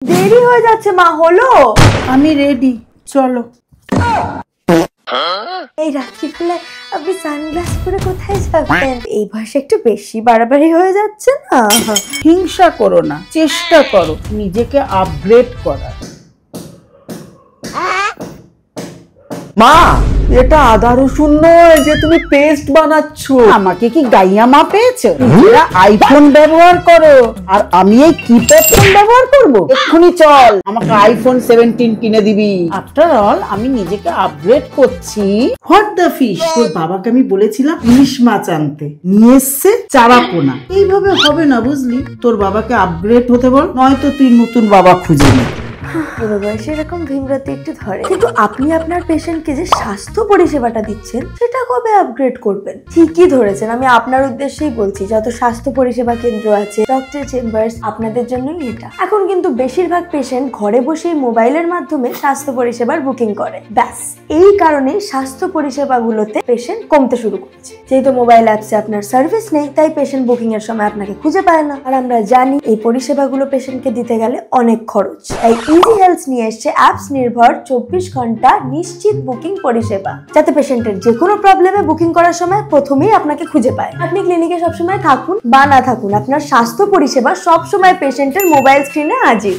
দেরি হয়ে যাচ্ছে মা, হলো? আমি রেডি, চলো। এই রাত্রিবেলায় আপনি সানগ্লাস পরে কোথায় যাবেন? এই বয়সে একটু বেশি বাড়াবাড়ি হয়ে যাচ্ছে না? হিংসা করো না, চেষ্টা করো নিজেকে আপগ্রেড করার। মা, এটা আদা রসুন নয় যে তুমি পেস্ট বানাচ্ছ। আমাকে কি গাইয়া মা পেয়েছো? নিজেরা আইফোন ব্যবহার করো আর আমি এই কিপ্যাড ফোন ব্যবহার করব। এক্ষুনি চল, আমাকে আইফোন 17 কিনে দিবি। আফটার অল আমি নিজেকে আপগ্রেড করছি। What the fish? তোর বাবাকে আমি বলেছিলাম ইলিশ মাছ আনতে, নিয়ে এসছে চারাপোনা। এইভাবে হবে না বুঝলি, তোর বাবাকে আপগ্রেড হতে বল, নয়তো তুই নতুন বাবা খুঁজে নে। বুড়ো বয়সে এরকম ভীমরাতি একটু ধরে, কিন্তু আপনি আপনার পেশেন্টকে যে স্বাস্থ্য পরিষেবাটা দিচ্ছেন সেটা কবে আপগ্রেড করবেন? ঠিকই ধরেছেন, আমি আপনার উদ্দেশ্যেই বলছি। যত স্বাস্থ্য পরিষেবা কেন্দ্র আছে, ডক্টর চেম্বার্স, আপনাদের জন্যই এটা। এখন কিন্তু বেশিরভাগ পেশেন্ট ঘরে বসেই মোবাইলের মাধ্যমে স্বাস্থ্য পরিষেবার বুকিং করে। ব্যাস এই কারণেই স্বাস্থ্য পরিষেবাগুলোতে পেশেন্ট কমতে শুরু করছে। যেহেতু মোবাইল অ্যাপসে আপনার সার্ভিস নেই, তাই পেশেন্ট বুকিং এর সময় আপনাকে খুঁজে পায় না। আর আমরা জানি এই পরিষেবাগুলো পেশেন্টকে দিতে গেলে অনেক খরচ। তাই ইজি হেলথ নিয়ে এসছে অ্যাপস নির্ভর 24 ঘন্টা নিশ্চিত বুকিং পরিষেবা, যাতে পেশেন্টের যে কোনো প্রবলেমে বুকিং করার সময় প্রথমেই আপনাকে খুঁজে পায়। আপনি ক্লিনিকে সবসময় থাকুন বা না থাকুন, আপনার স্বাস্থ্য পরিষেবা সবসময় পেশেন্টের মোবাইল স্ক্রিনে হাজির।